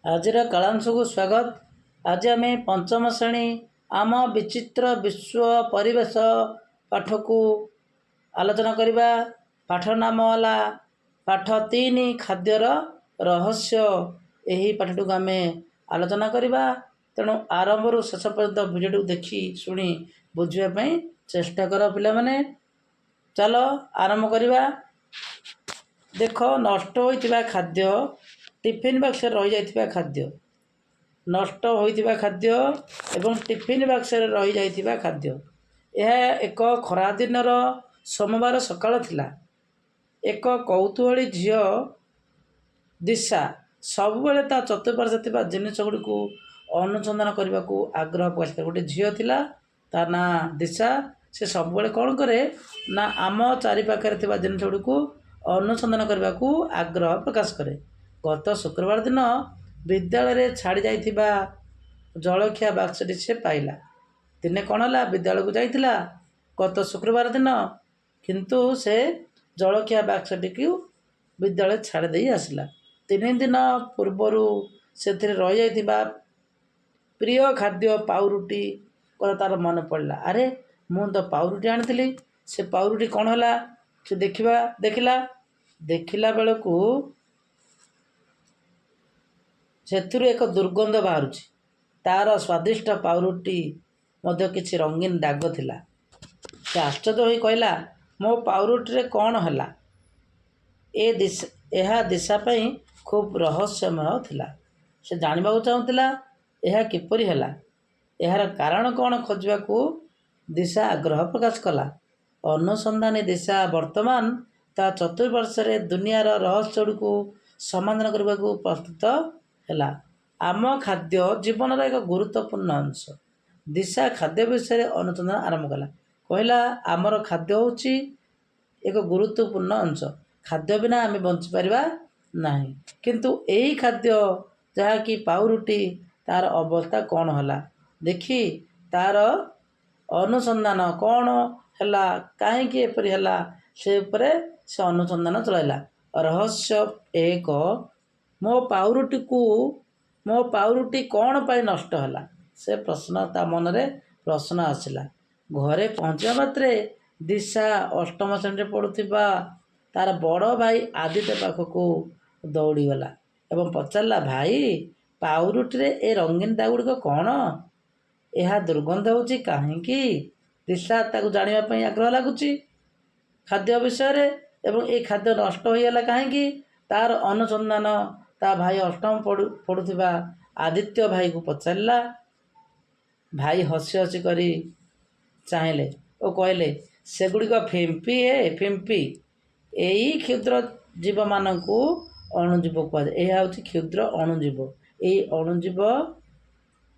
ଆଜିର କାଳାଂଶକୁ ସ୍ୱାଗତ। ଆଜି ଆମେ ପଞ୍ଚମ ଶ୍ରେଣୀ ଆମ ବିଚିତ୍ର ବିଶ୍ୱ ପରିବେଶ ପାଠକୁ ଆଲୋଚନା କରିବା। ପାଠ ନାମ ହେଲା ପାଠ 3 ଖାଦ୍ୟର ରହସ୍ୟ। ଏହି ପାଠଟିକୁ ଆମେ ଆଲୋଚନା କରିବା, ତେଣୁ ଆରମ୍ଭରୁ ଶେଷ ପର୍ଯ୍ୟନ୍ତ ଭିଡ଼ିଓଟିକୁ ଦେଖି ଶୁଣି ବୁଝିବା ପାଇଁ ଚେଷ୍ଟା କର ପିଲାମାନେ। ଚାଲ ଆରମ୍ଭ କରିବା। ଦେଖ, ନଷ୍ଟ ହୋଇଥିବା ଖାଦ୍ୟ, ଟିଫିନ୍ ବାକ୍ସରେ ରହିଯାଇଥିବା ଖାଦ୍ୟ, ନଷ୍ଟ ହୋଇଥିବା ଖାଦ୍ୟ ଏବଂ ଟିଫିନ୍ ବାକ୍ସରେ ରହିଯାଇଥିବା ଖାଦ୍ୟ। ଏହା ଏକ ଖରାଦିନର ସୋମବାର ସକାଳ ଥିଲା। ଏକ କୌତୂହଳୀ ଝିଅ ଦିଶା ସବୁବେଳେ ତା ଚତୁଃପାର୍ଶ୍ୱରେ ଥିବା ଜିନିଷଗୁଡ଼ିକୁ ଅନୁସନ୍ଧାନ କରିବାକୁ ଆଗ୍ରହ ପ୍ରକାଶ କରେ। ଗୋଟେ ଝିଅ ଥିଲା, ତା ନାଁ ଦିଶା। ସେ ସବୁବେଳେ କ'ଣ କରେ ନା ଆମ ଚାରିପାଖରେ ଥିବା ଜିନିଷଗୁଡ଼ିକୁ ଅନୁସନ୍ଧାନ କରିବାକୁ ଆଗ୍ରହ ପ୍ରକାଶ କରେ। ଗତ ଶୁକ୍ରବାର ଦିନ ବିଦ୍ୟାଳୟରେ ଛାଡ଼ି ଯାଇଥିବା ଜଳଖିଆ ବାକ୍ସଟି ସେ ପାଇଲା। ଦିନେ କ'ଣ ହେଲା, ବିଦ୍ୟାଳୟକୁ ଯାଇଥିଲା ଗତ ଶୁକ୍ରବାର ଦିନ, କିନ୍ତୁ ସେ ଜଳଖିଆ ବାକ୍ସଟିକୁ ବିଦ୍ୟାଳୟ ଛାଡ଼ି ଦେଇ ଆସିଲା। 3 ଦିନ ପୂର୍ବରୁ ସେଥିରେ ରହିଯାଇଥିବା ପ୍ରିୟ ଖାଦ୍ୟ ପାଉରୁଟି କଥା ତା'ର ମନେ ପଡ଼ିଲା। ଆରେ, ମୁଁ ତ ପାଉରୁଟି ଆଣିଥିଲି। ସେ ପାଉରୁଟି କ'ଣ ହେଲା? ସେ ଦେଖିଲା ବେଳକୁ ସେଥିରୁ ଏକ ଦୁର୍ଗନ୍ଧ ବାହାରୁଛି। ତା'ର ସ୍ୱାଦିଷ୍ଟ ପାଉରୁଟି ମଧ୍ୟ କିଛି ରଙ୍ଗୀନ ଦାଗ ଥିଲା। ସେ ଆଶ୍ଚର୍ଯ୍ୟ ହୋଇ କହିଲା, ମୋ ପାଉରୁଟିରେ କ'ଣ ହେଲା? ଏହା ଦିଶା ପାଇଁ ଖୁବ୍ ରହସ୍ୟମୟ ଥିଲା। ସେ ଜାଣିବାକୁ ଚାହୁଁଥିଲା, ଏହା କିପରି ହେଲା, ଏହାର କାରଣ କ'ଣ ଖୋଜିବାକୁ ଦିଶା ଆଗ୍ରହ ପ୍ରକାଶ କଲା। ଅନୁସନ୍ଧାନୀ ଦିଶା ବର୍ତ୍ତମାନ ତା ଚତୁଃପାର୍ଶ୍ୱରେ ଦୁନିଆର ରହସ୍ୟଗୁଡ଼ିକୁ ସମାଧାନ କରିବାକୁ ପ୍ରସ୍ତୁତ ହେଲା। ଆମ ଖାଦ୍ୟ ଜୀବନର ଏକ ଗୁରୁତ୍ୱପୂର୍ଣ୍ଣ ଅଂଶ। ଦିଶା ଖାଦ୍ୟ ବିଷୟରେ ଅନୁସନ୍ଧାନ ଆରମ୍ଭ କଲା। କହିଲା, ଆମର ଖାଦ୍ୟ ହେଉଛି ଏକ ଗୁରୁତ୍ୱପୂର୍ଣ୍ଣ ଅଂଶ। ଖାଦ୍ୟ ବିନା ଆମେ ବଞ୍ଚିପାରିବା ନାହିଁ। କିନ୍ତୁ ଏହି ଖାଦ୍ୟ, ଯାହାକି ପାଉରୁଟି, ତା'ର ଅବସ୍ଥା କ'ଣ ହେଲା ଦେଖି ତା'ର ଅନୁସନ୍ଧାନ କ'ଣ ହେଲା, କାହିଁକି ଏପରି ହେଲା, ସେ ଉପରେ ସେ ଅନୁସନ୍ଧାନ ଚଳାଇଲା। ରହସ୍ୟ 1, ମୋ ପାଉରୁଟି କ'ଣ ପାଇଁ ନଷ୍ଟ ହେଲା? ସେ ପ୍ରଶ୍ନ, ତା ମନରେ ପ୍ରଶ୍ନ ଆସିଲା। ଘରେ ପହଞ୍ଚିବା ମାତ୍ରେ ଦିଶା 8ମ ଶ୍ରେଣୀରେ ପଢ଼ୁଥିବା ତା'ର ବଡ଼ ଭାଇ ଆଦିତ୍ୟ ପାଖକୁ ଦୌଡ଼ିଗଲା ଏବଂ ପଚାରିଲା, ଭାଇ, ପାଉରୁଟିରେ ଏ ରଙ୍ଗୀନ ଦାଗଗୁଡ଼ିକ କ'ଣ? ଏହା ଦୁର୍ଗନ୍ଧ ହେଉଛି କାହିଁକି? ଦିଶା ତାକୁ ଜାଣିବା ପାଇଁ ଆଗ୍ରହ ଲାଗୁଛି ଖାଦ୍ୟ ବିଷୟରେ, ଏବଂ ଏ ଖାଦ୍ୟ ନଷ୍ଟ ହୋଇଗଲା କାହିଁକି ତା'ର ଅନୁସନ୍ଧାନ ତା ଭାଇ 8ମ ପଢ଼ୁଥିବା ଆଦିତ୍ୟ ଭାଇକୁ ପଚାରିଲା। ଭାଇ ହସି ହସି କରି ଚାହିଁଲେ ଓ କହିଲେ, ସେଗୁଡ଼ିକ ଫିମ୍ପି। ଏହି କ୍ଷୁଦ୍ର ଜୀବମାନଙ୍କୁ ଅଣୁଜୀବ କୁହାଯାଏ। ଏହା ହେଉଛି କ୍ଷୁଦ୍ର ଅଣୁଜୀବ। ଏହି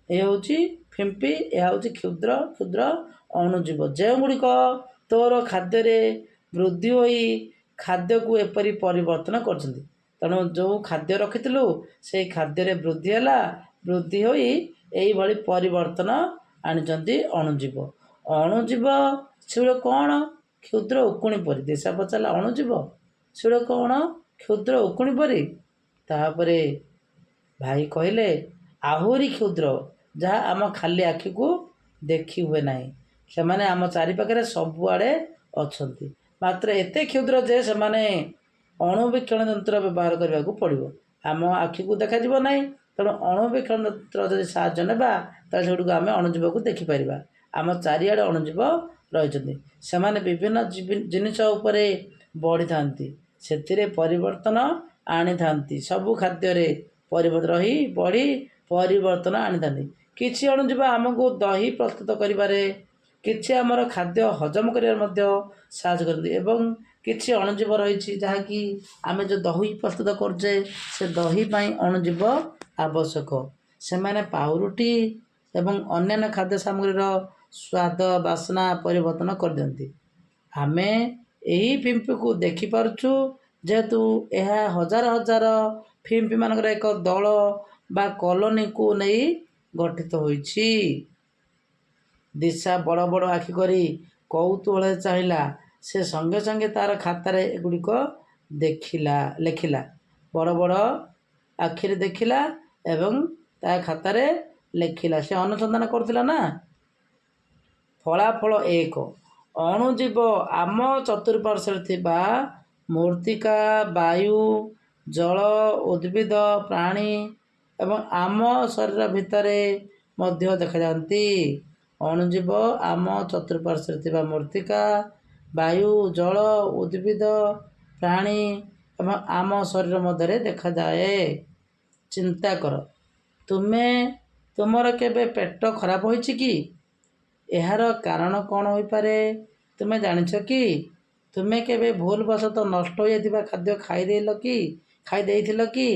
ହେଉଛି ଫିମ୍ପି। ଏହା ହେଉଛି କ୍ଷୁଦ୍ର ଅଣୁଜୀବ, ଯେଉଁଗୁଡ଼ିକ ତୋର ଖାଦ୍ୟରେ ବୃଦ୍ଧି ହୋଇ ଖାଦ୍ୟକୁ ଏପରି ପରିବର୍ତ୍ତନ କରିଛନ୍ତି। ତେଣୁ ଯେଉଁ ଖାଦ୍ୟ ରଖିଥିଲୁ, ସେହି ଖାଦ୍ୟରେ ବୃଦ୍ଧି ହୋଇ ଏହିଭଳି ପରିବର୍ତ୍ତନ ଆଣିଛନ୍ତି ଅଣୁଜୀବ। ଅଣୁଜୀବ ସେଗୁଡ଼ିକ କ'ଣ? କ୍ଷୁଦ୍ର ଉକୁଣି ପରି। ଦିଶା ପଚାରିଲା, ଅଣୁଜୀବ ସେଗୁଡ଼ିକ କ'ଣ? କ୍ଷୁଦ୍ର ଉକୁଣି ପରି? ତାପରେ ଭାଇ କହିଲେ, ଆହୁରି କ୍ଷୁଦ୍ର, ଯାହା ଆମ ଖାଲି ଆଖିକୁ ଦେଖି ହୁଏ ନାହିଁ। ସେମାନେ ଆମ ଚାରିପାଖରେ ସବୁଆଡ଼େ ଅଛନ୍ତି, ମାତ୍ର ଏତେ କ୍ଷୁଦ୍ର ଯେ ସେମାନେ ଅଣୁବୀକ୍ଷଣ ଯନ୍ତ୍ର ବ୍ୟବହାର କରିବାକୁ ପଡ଼ିବ। ଆମ ଆଖିକୁ ଦେଖାଯିବ ନାହିଁ। ତେଣୁ ଅଣୁବୀକ୍ଷଣ ଯନ୍ତ୍ର ଯଦି ସାହାଯ୍ୟ ନେବା, ତାହେଲେ ସେଗୁଡ଼ିକୁ ଆମେ ଅଣୁଜୀବକୁ ଦେଖିପାରିବା। ଆମ ଚାରିଆଡ଼େ ଅଣୁଜୀବ ରହିଛନ୍ତି। ସେମାନେ ବିଭିନ୍ନ ଜିନିଷ ଉପରେ ବଢ଼ିଥାନ୍ତି, ସେଥିରେ ପରିବର୍ତ୍ତନ ଆଣିଥାନ୍ତି। ସବୁ ଖାଦ୍ୟରେ ପରିବର୍ତ୍ତନ ଆଣିଥାନ୍ତି। କିଛି ଅଣୁଜୀବ ଆମକୁ ଦହି ପ୍ରସ୍ତୁତ କରିବାରେ, କିଛି ଆମର ଖାଦ୍ୟ ହଜମ କରିବାରେ ମଧ୍ୟ ସାହାଯ୍ୟ କରନ୍ତି, ଏବଂ କିଛି ଅଣୁଜୀବ ରହିଛି ଯାହାକି ଆମେ ଯେଉଁ ଦହି ପ୍ରସ୍ତୁତ କରୁଛେ, ସେ ଦହି ପାଇଁ ଅଣୁଜୀବ ଆବଶ୍ୟକ। ସେମାନେ ପାଉରୁଟି ଏବଂ ଅନ୍ୟାନ୍ୟ ଖାଦ୍ୟ ସାମଗ୍ରୀର ସ୍ୱାଦ, ବାସ୍ନା ପରିବର୍ତ୍ତନ କରିଦିଅନ୍ତି। ଆମେ ଏହି ଫିମ୍ପିକୁ ଦେଖିପାରୁଛୁ, ଯେହେତୁ ଏହା ହଜାର ହଜାର ଫିମ୍ପିମାନଙ୍କର ଏକ ଦଳ ବା କଲୋନିକୁ ନେଇ ଗଠିତ ହୋଇଛି। ଦିଶା ବଡ଼ ବଡ଼ ଆଖି କରି କୌତୂହଳରେ ଚାହିଁଲା। ସେ ସଙ୍ଗେ ସଙ୍ଗେ ତା'ର ଖାତାରେ ଏଗୁଡ଼ିକ ଲେଖିଲା। ବଡ଼ ବଡ଼ ଆଖିରେ ଦେଖିଲା ଏବଂ ତା ଖାତାରେ ଲେଖିଲା। ସେ ଅନୁସନ୍ଧାନ କରୁଥିଲା ନା। ଫଳାଫଳ 1, ଅଣୁଜୀବ ଆମ ଚତୁଃପାର୍ଶ୍ୱରେ ଥିବା ମୃତ୍ତିକା, ବାୟୁ, ଜଳ, ଉଦ୍ଭିଦ, ପ୍ରାଣୀ ଏବଂ ଆମ ଶରୀର ଭିତରେ ମଧ୍ୟ ଦେଖାଯାଆନ୍ତି। ଅଣୁଜୀବ ଆମ ଚତୁଃପାର୍ଶ୍ୱରେ ଥିବା ମୃତ୍ତିକା, ବାୟୁ, ଜଳ, ଉଦ୍ଭିଦ, ପ୍ରାଣୀ ଏବଂ ଆମ ଶରୀର ମଧ୍ୟରେ ଦେଖାଯାଏ। ଚିନ୍ତା କର, ତୁମର କେବେ ପେଟ ଖରାପ ହୋଇଛି କି? ଏହାର କାରଣ କ'ଣ ହୋଇପାରେ ତୁମେ ଜାଣିଛ କି? ତୁମେ କେବେ ଭୁଲବଶତଃ ନଷ୍ଟ ହୋଇଯାଇଥିବା ଖାଦ୍ୟ ଖାଇଦେଇଥିଲ କି?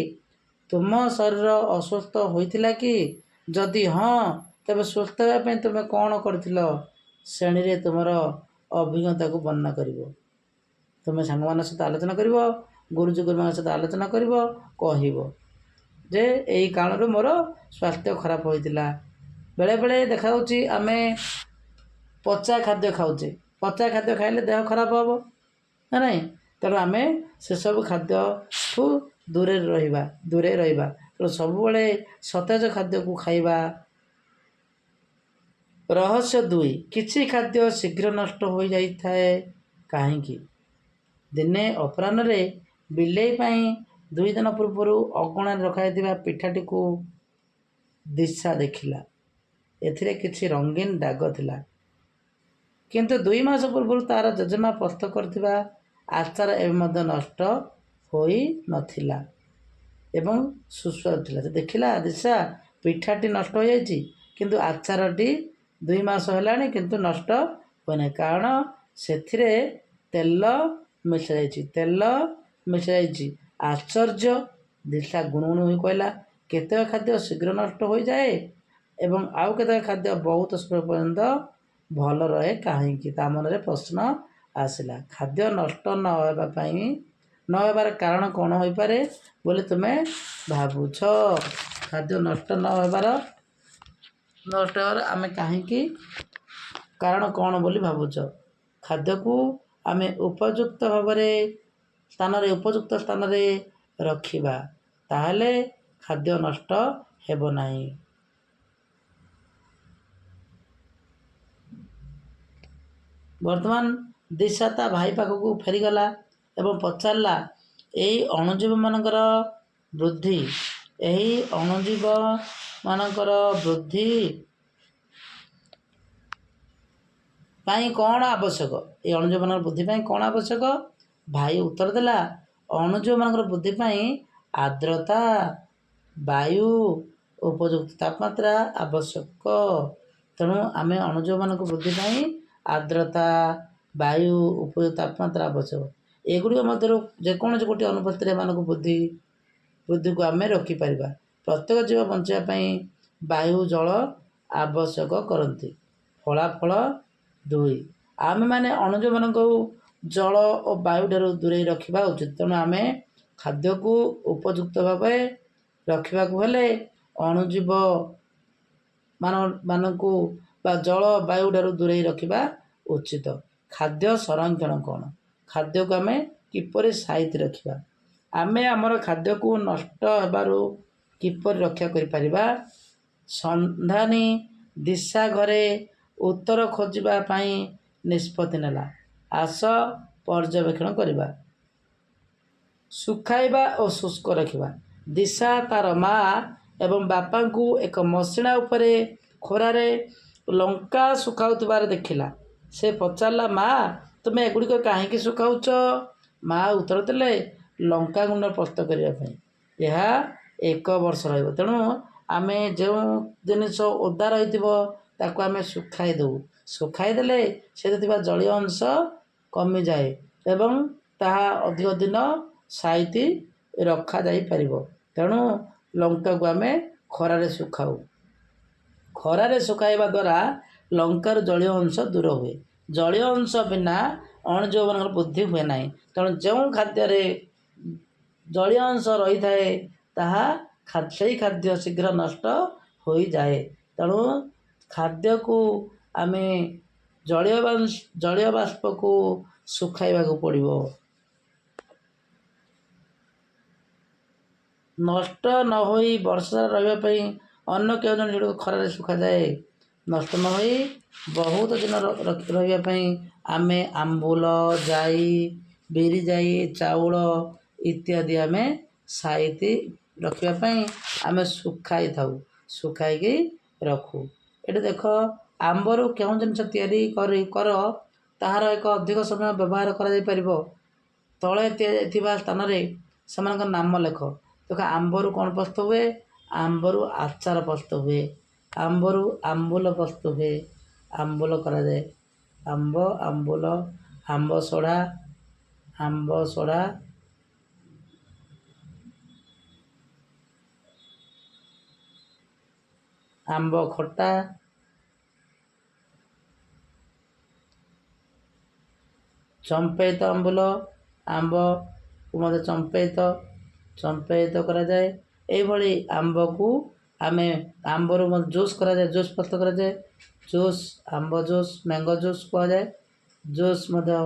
ତୁମ ଶରୀର ଅସୁସ୍ଥ ହୋଇଥିଲା କି? ଯଦି ହଁ, ତେବେ ସୁସ୍ଥ ହେବା ପାଇଁ ତୁମେ କ'ଣ କରିଥିଲ? ଶ୍ରେଣୀରେ ତୁମର ଅଭିଜ୍ଞତାକୁ ବର୍ଣ୍ଣନା କରିବ। ତୁମେ ସାଙ୍ଗମାନଙ୍କ ସହିତ ଆଲୋଚନା କରିବ, ଗୁରୁଜୀ ଗୁରୁମାଙ୍କ ସହିତ ଆଲୋଚନା କରିବ, କହିବ ଯେ ଏହି କାରଣରୁ ମୋର ସ୍ୱାସ୍ଥ୍ୟ ଖରାପ ହୋଇଥିଲା। ବେଳେବେଳେ ଦେଖାଯାଉଛି ଆମେ ପଚା ଖାଦ୍ୟ ଖାଉଛେ। ପଚା ଖାଦ୍ୟ ଖାଇଲେ ଦେହ ଖରାପ ହେବ ନା ନାହିଁ? ତେଣୁ ଆମେ ସେସବୁ ଖାଦ୍ୟଠୁ ଦୂରେଇ ରହିବା। ତେଣୁ ସବୁବେଳେ ସତେଜ ଖାଦ୍ୟକୁ ଖାଇବା। ରହସ୍ୟ 2, କିଛି ଖାଦ୍ୟ ଶୀଘ୍ର ନଷ୍ଟ ହୋଇଯାଇଥାଏ କାହିଁକି? ଦିନେ ଅପରାହ୍ନରେ ବିଲେଇ ପାଇଁ 2 ଦିନ ପୂର୍ବରୁ ଅଗଣାରେ ରଖାଯାଇଥିବା ପିଠାଟିକୁ ଦିଶା ଦେଖିଲା। ଏଥିରେ କିଛି ରଙ୍ଗୀନ ଦାଗ ଥିଲା। କିନ୍ତୁ 2 ମାସ ପୂର୍ବରୁ ତା'ର ଜେଜେମା ପ୍ରସ୍ତୁତ କରିଥିବା ଆଚାର ଏବେ ମଧ୍ୟ ନଷ୍ଟ ହୋଇନଥିଲା ଏବଂ ସୁସ୍ୱାଦୁ ଥିଲା। ସେ ଦେଖିଲା, ଦିଶା, ପିଠାଟି ନଷ୍ଟ ହୋଇଯାଇଛି, କିନ୍ତୁ ଆଚାରଟି 2 ମାସ ହେଲାଣି କିନ୍ତୁ ନଷ୍ଟ ହୋଇନାହିଁ। କାରଣ ସେଥିରେ ତେଲ ମିଶାଯାଇଛି। ଆଶ୍ଚର୍ଯ୍ୟ! ଦିଶା ଗୁଣୁଗୁଣୁ ହୋଇ କହିଲା, କେତେକ ଖାଦ୍ୟ ଶୀଘ୍ର ନଷ୍ଟ ହୋଇଯାଏ ଏବଂ ଆଉ କେତେକ ଖାଦ୍ୟ ବହୁତ ସମୟ ପର୍ଯ୍ୟନ୍ତ ଭଲ ରହେ କାହିଁକି? ତା ମନରେ ପ୍ରଶ୍ନ ଆସିଲା। ଖାଦ୍ୟ ନଷ୍ଟ ନ ହେବାର କାରଣ କ'ଣ ହୋଇପାରେ ବୋଲି ତୁମେ ଭାବୁଛ? ଖାଦ୍ୟ ନଷ୍ଟ ହେବାର ଆମେ କାହିଁକି କାରଣ କ'ଣ ବୋଲି ଭାବୁଛ? ଖାଦ୍ୟକୁ ଆମେ ଉପଯୁକ୍ତ ସ୍ଥାନରେ ରଖିବା, ତାହେଲେ ଖାଦ୍ୟ ନଷ୍ଟ ହେବ ନାହିଁ। ବର୍ତ୍ତମାନ ଦିଶା ତା ଭାଇ ପାଖକୁ ଫେରିଗଲା ଏବଂ ପଚାରିଲା, ଏହି ଅଣୁଜୀବମାନଙ୍କର ବୃଦ୍ଧି ପାଇଁ କ'ଣ ଆବଶ୍ୟକ? ଭାଇ ଉତ୍ତର ଦେଲା, ଅଣୁଜୀବମାନଙ୍କର ବୃଦ୍ଧି ପାଇଁ ଆର୍ଦ୍ରତା, ବାୟୁ, ଉପଯୁକ୍ତ ତାପମାତ୍ରା ଆବଶ୍ୟକ। ତେଣୁ ଆମେ ଅଣୁଜୀବମାନଙ୍କ ବୃଦ୍ଧି ପାଇଁ ଆର୍ଦ୍ରତା, ବାୟୁ, ଉପଯୁକ୍ତ ତାପମାତ୍ରା ଆବଶ୍ୟକ। ଏଗୁଡ଼ିକ ମଧ୍ୟରୁ ଯେକୌଣସି ଗୋଟିଏ ଅନୁପସ୍ଥିତିରେ ଏମାନଙ୍କୁ ବୃଦ୍ଧିକୁ ଆମେ ରୋକିପାରିବା। ପ୍ରତ୍ୟେକ ଜୀବ ବଞ୍ଚିବା ପାଇଁ ବାୟୁ, ଜଳ ଆବଶ୍ୟକ କରନ୍ତି। ଫଳାଫଳ 2, ଆମେମାନେ ଅଣୁଜୀବମାନଙ୍କୁ ଜଳ ଓ ବାୟୁଠାରୁ ଦୂରେଇ ରଖିବା ଉଚିତ। ତେଣୁ ଆମେ ଖାଦ୍ୟକୁ ଉପଯୁକ୍ତ ଭାବେ ରଖିବାକୁ ହେଲେ ଅଣୁଜୀବମାନଙ୍କୁ ବା ଜଳ, ବାୟୁଠାରୁ ଦୂରେଇ ରଖିବା ଉଚିତ। ଖାଦ୍ୟ ସଂରକ୍ଷଣ କ'ଣ? ଖାଦ୍ୟକୁ ଆମେ କିପରି ସାଇତି ରଖିବା? ଆମେ ଆମର ଖାଦ୍ୟକୁ ନଷ୍ଟ ହେବାରୁ କିପରି ରକ୍ଷା କରିପାରିବା? ସନ୍ଧାନୀ ଦିଶା ଘରେ ଉତ୍ତର ଖୋଜିବା ପାଇଁ ନିଷ୍ପତ୍ତି ନେଲା। ଆସ ପର୍ଯ୍ୟବେକ୍ଷଣ କରିବା। ଶୁଖାଇବା ଓ ଶୁଷ୍କ ରଖିବା। ଦିଶା ତା'ର ମା ଏବଂ ବାପାଙ୍କୁ ଏକ ମସିଣା ଉପରେ ଖରାରେ ଲଙ୍କା ଶୁଖାଉଥିବାର ଦେଖିଲା। ସେ ପଚାରିଲା, ମା, ତୁମେ ଏଗୁଡ଼ିକ କାହିଁକି ଶୁଖାଉଛ? ମା ଉତ୍ତର ଦେଲେ, ଲଙ୍କା ଗୁଣ୍ଡ ପ୍ରସ୍ତୁତ କରିବା ପାଇଁ। ଏହା 1 ବର୍ଷ ରହିବ। ତେଣୁ ଆମେ ଯେଉଁ ଜିନିଷ ଓଦା ରହିଥିବ ତାକୁ ଆମେ ଶୁଖାଇ ଦେଉ। ଶୁଖାଇ ଦେଲେ ସେଥିରେ ଥିବା ଜଳୀୟ ଅଂଶ କମିଯାଏ ଏବଂ ତାହା ଅଧିକ ଦିନ ସାଇତି ରଖାଯାଇପାରିବ। ତେଣୁ ଲଙ୍କାକୁ ଆମେ ଖରାରେ ଶୁଖାଉ। ଖରାରେ ଶୁଖାଇବା ଦ୍ୱାରା ଲଙ୍କାରୁ ଜଳୀୟ ଅଂଶ ଦୂର ହୁଏ। ଜଳୀୟ ଅଂଶ ବିନା ଅଣୁଜୀବମାନଙ୍କର ବୃଦ୍ଧି ହୁଏ ନାହିଁ। ତେଣୁ ଯେଉଁ ଖାଦ୍ୟରେ ଜଳୀୟ ଅଂଶ ରହିଥାଏ ସେହି ଖାଦ୍ୟ ଶୀଘ୍ର ନଷ୍ଟ ହୋଇଯାଏ। ତେଣୁ ଖାଦ୍ୟକୁ ଆମେ ଜଳୀୟ ବାଷ୍ପକୁ ଶୁଖାଇବାକୁ ପଡ଼ିବ। ନଷ୍ଟ ନ ହୋଇ ବର୍ଷା ରହିବା ପାଇଁ ଅନ୍ୟ କେଉଁ ଜିନିଷଗୁଡ଼ିକୁ ଖରାରେ ଶୁଖାଯାଏ? ନଷ୍ଟ ନ ହୋଇ ବହୁତ ଦିନ ରହିବା ପାଇଁ ଆମେ ଆମ୍ବୁଲ, ଜାଇ, ବିରି ଜାଇ, ଚାଉଳ ଇତ୍ୟାଦି ଆମେ ସାଇତି ରଖିବା ପାଇଁ ଆମେ ଶୁଖାଇଥାଉ, ଶୁଖାଇକି ରଖୁ। ଏଠି ଦେଖ, ଆମ୍ବରୁ କେଉଁ ଜିନିଷ ତିଆରି କର ତାହାର ଏକ ଅଧିକ ସମୟ ବ୍ୟବହାର କରାଯାଇପାରିବ। ତଳେ ଥିବା ସ୍ଥାନରେ ସେମାନଙ୍କ ନାମ ଲେଖ। ଦେଖ, ଆମ୍ବରୁ କ'ଣ ପ୍ରସ୍ତୁତ ହୁଏ? ଆମ୍ବରୁ ଆଚାର ପ୍ରସ୍ତୁତ ହୁଏ, ଆମ୍ବରୁ ଆମ୍ବୁଲ ପ୍ରସ୍ତୁତ ହୁଏ, ଆମ୍ବୁଲ କରାଯାଏ। ଆମ୍ବ, ଆମ୍ବୁଲ, ଆମ୍ବ ସଢ଼ା, ଆମ୍ବ ଖଟା, ଚମ୍ପେଇତ ଆମ୍ବୁଲ, ଆମ୍ବକୁ ମଧ୍ୟ ଚମ୍ପେଇତ କରାଯାଏ। ଏଇଭଳି ଆମ୍ବକୁ ଆମେ ଆମ୍ବରୁ ମଧ୍ୟ ଜୁସ୍ କରାଯାଏ, ଜୁସ୍ ପ୍ରସ୍ତୁତ କରାଯାଏ। ଜୁସ୍, ଆମ୍ବ ଜୁସ୍, ମ୍ୟାଙ୍ଗୋ ଜୁସ୍ କୁହାଯାଏ। ଜୁସ୍ ମଧ୍ୟ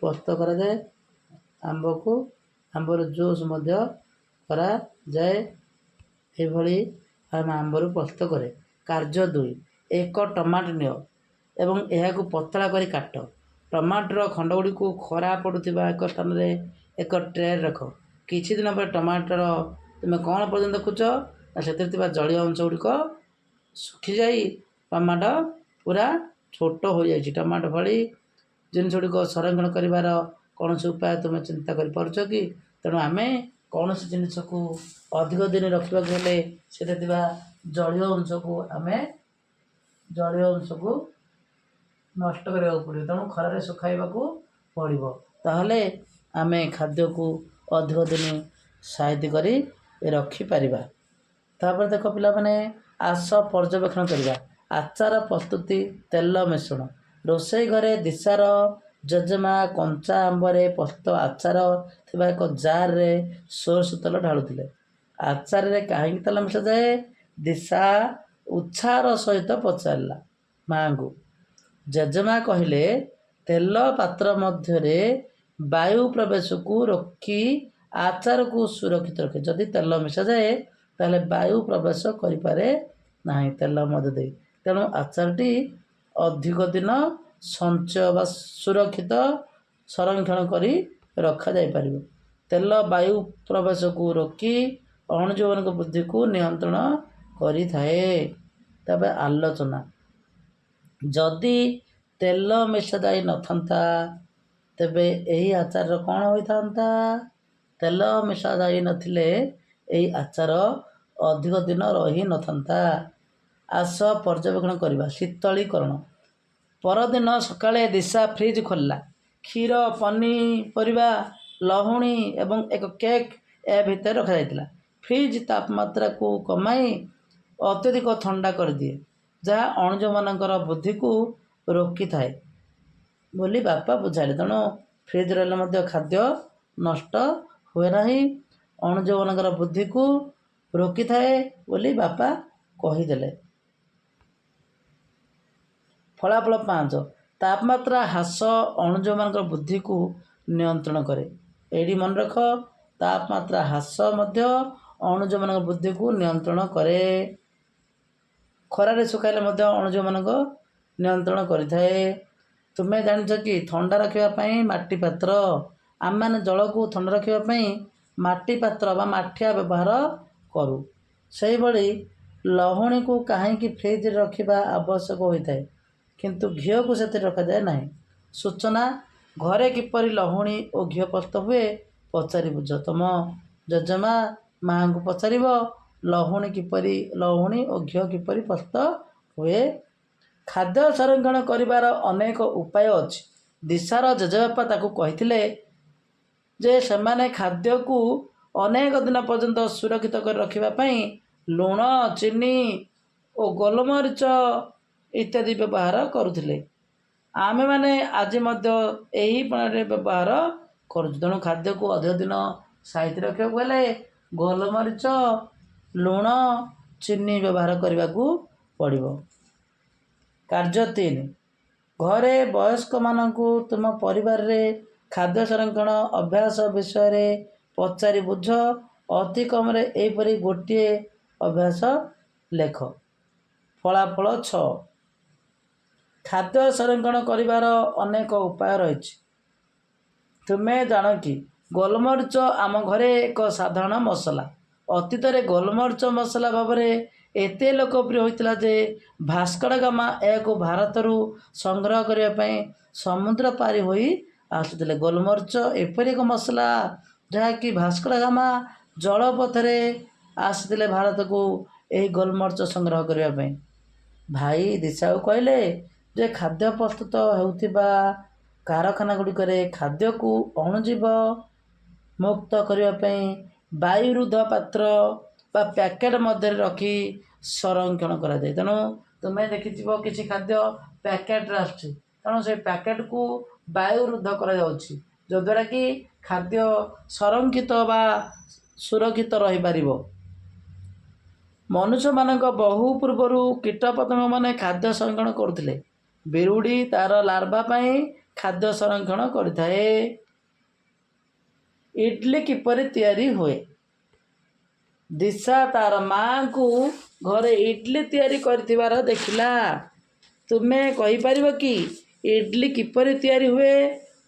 ପ୍ରସ୍ତୁତ କରାଯାଏ। ଆମ୍ବରୁ ଜୁସ୍ ମଧ୍ୟ କରାଯାଏ। ଏଭଳି ଆମେ ଆମ୍ବରୁ ପ୍ରସ୍ତୁତ କରେ। କାର୍ଯ୍ୟ 2, ଏକ ଟମାଟୋ ନିଅ ଏବଂ ଏହାକୁ ପତଳା କରି କାଟ। ଟମାଟୋର ଖଣ୍ଡଗୁଡ଼ିକୁ ଖରା ପଡ଼ୁଥିବା ଏକ ସ୍ଥାନରେ ଏକ ଟ୍ରେରେ ରଖ। କିଛି ଦିନ ପରେ ଟମାଟୋର ତୁମେ କ'ଣ ପର୍ଯ୍ୟନ୍ତ ଦେଖୁଛ ନା ସେଥିରେ ଥିବା ଜଳୀୟ ଅଂଶଗୁଡ଼ିକ ଶୁଖିଯାଇ ଟମାଟୋ ପୁରା ଛୋଟ ହୋଇଯାଇଛି। ଟମାଟୋ ଭଳି ଜିନିଷଗୁଡ଼ିକ ସଂରକ୍ଷଣ କରିବାର କୌଣସି ଉପାୟ ତୁମେ ଚିନ୍ତା କରିପାରୁଛ କି? ତେଣୁ ଆମେ କୌଣସି ଜିନିଷକୁ ଅଧିକ ଦିନ ରଖିବାକୁ ହେଲେ ସେଥିରେ ଥିବା ଜଳୀୟ ଅଂଶକୁ ନଷ୍ଟ କରିବାକୁ ପଡ଼ିବ। ତେଣୁ ଖରାରେ ଶୁଖାଇବାକୁ ପଡ଼ିବ, ତାହେଲେ ଆମେ ଖାଦ୍ୟକୁ ଅଧିକ ଦିନ ସାଇତି କରି ରଖିପାରିବା। ତାପରେ ଦେଖ ପିଲାମାନେ, ଆସ ପର୍ଯ୍ୟବେକ୍ଷଣ କରିବା। ଆଚାର ପ୍ରସ୍ତୁତି, ତେଲ ମିଶ୍ରଣ। ରୋଷେଇ ଘରେ ଦିଶାର ଜେଜେମା କଞ୍ଚା ଆମ୍ବରେ ପ୍ରସ୍ତୁତ ଆଚାର ଥିବା ଏକ ଜାରରେ ସୋରିଷ ତେଲ ଢାଳୁଥିଲେ। ଆଚାରରେ କାହିଁକି ତେଲ ମିଶାଯାଏ? ଦିଶା ଉତ୍ସାହର ସହିତ ପଚାରିଲା ମାଆଙ୍କୁ। ଜେଜେମା କହିଲେ, ତେଲ ପାତ୍ର ମଧ୍ୟରେ ବାୟୁ ପ୍ରବେଶକୁ ରୋକି ଆଚାରକୁ ସୁରକ୍ଷିତ ରଖେ। ଯଦି ତେଲ ମିଶାଯାଏ ତାହେଲେ ବାୟୁ ପ୍ରବେଶ କରିପାରେ ନାହିଁ ତେଲ ମଧ୍ୟ ଦେଇ। ତେଣୁ ଆଚାରଟି ଅଧିକ ଦିନ ସଞ୍ଚୟ ବା ସୁରକ୍ଷିତ ସଂରକ୍ଷଣ କରି ରଖାଯାଇପାରିବ। ତେଲ ବାୟୁ ପ୍ରବେଶକୁ ରୋକି ଅଣୁଜୀବଙ୍କ ବୃଦ୍ଧିକୁ ନିୟନ୍ତ୍ରଣ କରିଥାଏ। ତାପରେ ଆଲୋଚନା। ଯଦି ତେଲ ମିଶାଯାଇ ନଥାନ୍ତା ତେବେ ଏହି ଆଚାରର କ'ଣ ହୋଇଥାନ୍ତା? ତେଲ ମିଶାଯାଇ ନଥିଲେ ଏହି ଆଚାର ଅଧିକ ଦିନ ରହିନଥାନ୍ତା। ଆସ ପର୍ଯ୍ୟବେକ୍ଷଣ କରିବା। ଶୀତଳୀକରଣ। ପରଦିନ ସକାଳେ ଦିଶା ଫ୍ରିଜ୍ ଖୋଲିଲା। କ୍ଷୀର, ପନିପରିବା, ଲହୁଣୀ ଏବଂ ଏକ କେକ୍ ଏହା ଭିତରେ ରଖାଯାଇଥିଲା। ଫ୍ରିଜ୍ ତାପମାତ୍ରାକୁ କମାଇ ଅତ୍ୟଧିକ ଥଣ୍ଡା କରିଦିଏ, ଯାହା ଅଣୁଜୀବମାନଙ୍କର ବୃଦ୍ଧିକୁ ରୋକିଥାଏ ବୋଲି ବାପା ବୁଝାଇଲେ। ତେଣୁ ଫ୍ରିଜ୍ ରହିଲେ ମଧ୍ୟ ଖାଦ୍ୟ ନଷ୍ଟ ହୁଏ ନାହିଁ, ଅଣୁଜୀବମାନଙ୍କର ବୃଦ୍ଧିକୁ ରୋକିଥାଏ ବୋଲି ବାପା କହିଦେଲେ। ଫଳାଫଳ 5, ତାପମାତ୍ରା ହ୍ରାସ ଅଣୁଜୀବମାନଙ୍କର ବୃଦ୍ଧିକୁ ନିୟନ୍ତ୍ରଣ କରେ। ଏଇଠି ମନେ ରଖ, ତାପମାତ୍ରା ହ୍ରାସ ମଧ୍ୟ ଅଣୁଜୀବମାନଙ୍କ ବୃଦ୍ଧିକୁ ନିୟନ୍ତ୍ରଣ କରେ। ଖରାରେ ଶୁଖାଇଲେ ମଧ୍ୟ ଅଣୁଜୀବମାନଙ୍କ ନିୟନ୍ତ୍ରଣ କରିଥାଏ। ତୁମେ ଜାଣିଛ କି ଥଣ୍ଡା ରଖିବା ପାଇଁ ମାଟି ପାତ୍ର? ଆମେମାନେ ଜଳକୁ ଥଣ୍ଡା ରଖିବା ପାଇଁ ମାଟି ପାତ୍ର ବା ମାଠିଆ ବ୍ୟବହାର କରୁ। ସେହିଭଳି ଲହୁଣୀକୁ କାହିଁକି ଫ୍ରିଜରେ ରଖିବା ଆବଶ୍ୟକ ହୋଇଥାଏ କିନ୍ତୁ ଘିଅକୁ ସେଥିରେ ରଖାଯାଏ ନାହିଁ? ସୂଚନା। ଘରେ କିପରି ଲହୁଣୀ ଓ ଘିଅ ପ୍ରସ୍ତୁତ ହୁଏ ପଚାରି ବୁଝ। ତମ ଜେଜେମା ମାଆଙ୍କୁ ପଚାରିବ ଲହୁଣୀ ଓ ଘିଅ କିପରି ପ୍ରସ୍ତୁତ ହୁଏ। ଖାଦ୍ୟ ସଂରକ୍ଷଣ କରିବାର ଅନେକ ଉପାୟ ଅଛି। ଦିଶାର ଜେଜେବାପା ତାକୁ କହିଥିଲେ ଯେ ସେମାନେ ଖାଦ୍ୟକୁ ଅନେକ ଦିନ ପର୍ଯ୍ୟନ୍ତ ସୁରକ୍ଷିତ କରି ରଖିବା ପାଇଁ ଲୁଣ, ଚିନି ଓ ଗୋଲମରିଚ ଇତ୍ୟାଦି ବ୍ୟବହାର କରୁଥିଲେ। ଆମେମାନେ ଆଜି ମଧ୍ୟ ଏହି ପ୍ରଣାଳୀରେ ବ୍ୟବହାର କରୁଛୁ। ତେଣୁ ଖାଦ୍ୟକୁ ଅଧିକ ଦିନ ସାଇତି ରଖିବାକୁ ହେଲେ ଗୋଲମରିଚ, ଲୁଣ, ଚିନି ବ୍ୟବହାର କରିବାକୁ ପଡ଼ିବ। କାର୍ଯ୍ୟ 3, ଘରେ ବୟସ୍କମାନଙ୍କୁ ତୁମ ପରିବାରରେ ଖାଦ୍ୟ ସଂରକ୍ଷଣ ଅଭ୍ୟାସ ବିଷୟରେ ପଚାରି ବୁଝ ଅତି କମରେ ଏହିପରି ଗୋଟିଏ ଅଭ୍ୟାସ ଲେଖ। ଫଳାଫଳ 6। ଖାଦ୍ୟ ସଂରକ୍ଷଣ କରିବାର ଅନେକ ଉପାୟ ରହିଛି। ତୁମେ ଜାଣ କି ଗୋଲମରିଚ ଆମ ଘରେ ଏକ ସାଧାରଣ ମସଲା। ଅତୀତରେ ଗୋଲମରିଚ ମସଲା ଭାବରେ ଏତେ ଲୋକପ୍ରିୟ ହୋଇଥିଲା ଯେ ଭାସ୍କୋ ଗାମା ଏହାକୁ ଭାରତରୁ ସଂଗ୍ରହ କରିବା ପାଇଁ ସମୁଦ୍ର ପାରି ହୋଇ ଆସୁଥିଲେ। ଗୋଲମରିଚ ଏପରି ଏକ ମସଲା ଯାହାକି ଭାସ୍କୋ ଗାମା ଜଳପଥରେ ଆସିଥିଲେ ଭାରତକୁ ଏହି ଗୋଲମରିଚ ସଂଗ୍ରହ କରିବା ପାଇଁ। ଭାଇ ଦିଶାଉ କହିଲେ ଯେ ଖାଦ୍ୟ ପ୍ରସ୍ତୁତ ହେଉଥିବା କାରଖାନା ଗୁଡ଼ିକରେ ଖାଦ୍ୟକୁ ଅଣୁଜୀବ ମୁକ୍ତ କରିବା ପାଇଁ ବାୟୁରୁଦ୍ଧ ପାତ୍ର ବା ପ୍ୟାକେଟ୍ ମଧ୍ୟରେ ରଖି ସଂରକ୍ଷଣ କରାଯାଏ। ତେଣୁ ତୁମେ ଦେଖିଥିବ କିଛି ଖାଦ୍ୟ ପ୍ୟାକେଟ୍ରେ ଆସୁଛି, ତେଣୁ ସେ ପ୍ୟାକେଟ୍କୁ ବାୟୁରୁଦ୍ଧ କରାଯାଉଛି, ଯଦ୍ୱାରା କି ଖାଦ୍ୟ ସଂରକ୍ଷିତ ବା ସୁରକ୍ଷିତ ରହିପାରିବ। ମନୁଷ୍ୟମାନଙ୍କ ବହୁ ପୂର୍ବରୁ କୀଟପତଙ୍ଗମାନେ ଖାଦ୍ୟ ସଂରକ୍ଷଣ କରୁଥିଲେ। ବିରୁଡ଼ି ତା'ର ଲାର୍ଭା ପାଇଁ ଖାଦ୍ୟ ସଂରକ୍ଷଣ କରିଥାଏ। ଇଡଲି କିପରି ତିଆରି ହୁଏ? ଦିଶା ତା'ର ମାଆଙ୍କୁ ଘରେ ଇଡଲି ତିଆରି କରିଥିବାର ଦେଖିଲା। ତୁମେ କହିପାରିବ କି ଇଡଲି କିପରି ତିଆରି ହୁଏ?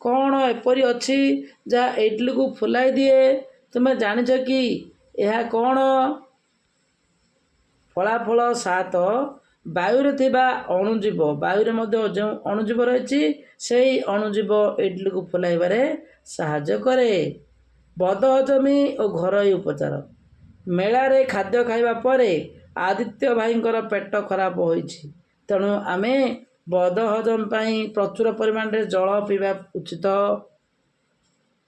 କ'ଣ ଏପରି ଅଛି ଯାହା ଇଡଲିକୁ ଫୁଲାଇ ଦିଏ? ତୁମେ ଜାଣିଛ କି ଏହା କ'ଣ? ଫଳାଫଳ 7। ବାୟୁରେ ଥିବା ଅଣୁଜୀବ। ବାୟୁରେ ମଧ୍ୟ ଯେଉଁ ଅଣୁଜୀବ ରହିଛି ସେହି ଅଣୁଜୀବ ଇଡଲିକୁ ଫୁଲାଇବାରେ ସାହାଯ୍ୟ କରେ। ବଦହଜମି ଓ ଘରୋଇ ଉପଚାର। ମେଳାରେ ଖାଦ୍ୟ ଖାଇବା ପରେ ଆଦିତ୍ୟ ଭାଇଙ୍କର ପେଟ ଖରାପ ହୋଇଛି, ତେଣୁ ଆମେ ବଦହଜମ ପାଇଁ ପ୍ରଚୁର ପରିମାଣରେ ଜଳ ପିଇବା ଉଚିତ।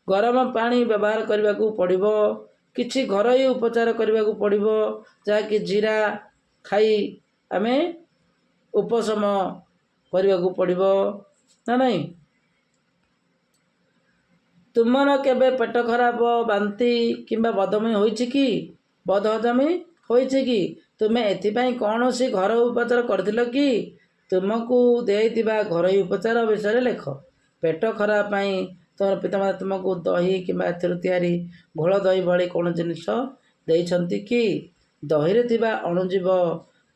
ଗରମ ପାଣି ବ୍ୟବହାର କରିବାକୁ ପଡ଼ିବ। କିଛି ଘରୋଇ ଉପଚାର କରିବାକୁ ପଡ଼ିବ, ଯାହାକି ଜିରା ଖାଇ ଆମେ ଉପଶମ କରିବାକୁ ପଡ଼ିବ ନା ନାହିଁ? ତୁମର କେବେ ପେଟ ଖରାପ, ବାନ୍ତି କିମ୍ବା ବଦହଜମି ହୋଇଛି କି? ବଦହଜମି ହୋଇଛି କି? ତୁମେ ଏଥିପାଇଁ କୌଣସି ଘରୋଇ ଉପଚାର କରିଥିଲ କି? ତୁମକୁ ଦିଆଯାଇଥିବା ଘରୋଇ ଉପଚାର ବିଷୟରେ ଲେଖ। ପେଟ ଖରାପ ପାଇଁ ତୁମର ପିତାମାତା ତୁମକୁ ଦହି କିମ୍ବା ଏଥିରୁ ତିଆରି ଘୋଳ ଦହି ଭଳି କୌଣସି ଜିନିଷ ଦେଇଛନ୍ତି କି? ଦହିରେ ଥିବା ଅଣୁଜୀବ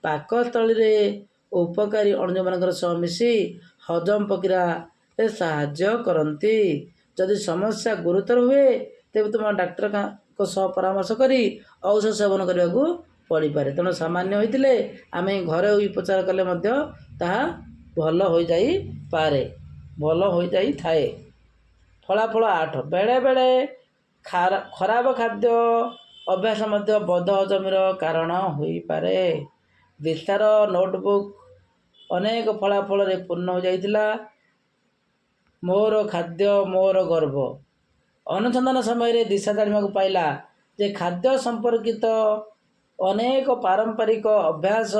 ପାକସ୍ଥଳୀରେ ଉପକାରୀ ଅଣୁଜୀବମାନଙ୍କ ସହ ମିଶି ହଜମ ପ୍ରକ୍ରିୟାରେ ସାହାଯ୍ୟ କରନ୍ତି। ଯଦି ସମସ୍ୟା ଗୁରୁତର ହୁଏ, ତେବେ ତୁମ ଡାକ୍ତରଙ୍କ ସହ ପରାମର୍ଶ କରି ଔଷଧ ସେବନ କରିବାକୁ ପଡ଼ିପାରେ। ତେଣୁ ସାମାନ୍ୟ ହୋଇଥିଲେ ଆମେ ଘରୋଇ ଉପଚାର କଲେ ମଧ୍ୟ ତାହା ଭଲ ହୋଇଯାଇପାରେ, ଭଲ ହୋଇଯାଇଥାଏ। ଫଳାଫଳ 8। ବେଳେବେଳେ ଖରାପ ଖାଦ୍ୟ ଅଭ୍ୟାସ ମଧ୍ୟ ବଦହଜମିର କାରଣ ହୋଇପାରେ। ଦିଶାର ନୋଟବୁକ୍ ଅନେକ ଫଳାଫଳରେ ପୂର୍ଣ୍ଣ ହୋଇଯାଇଥିଲା। ମୋର ଖାଦ୍ୟ ମୋର ଗର୍ବ। ଅନୁସନ୍ଧାନ ସମୟରେ ଦିଶା ଜାଣିବାକୁ ପାଇଲା ଯେ ଖାଦ୍ୟ ସମ୍ପର୍କିତ ଅନେକ ପାରମ୍ପରିକ ଅଭ୍ୟାସ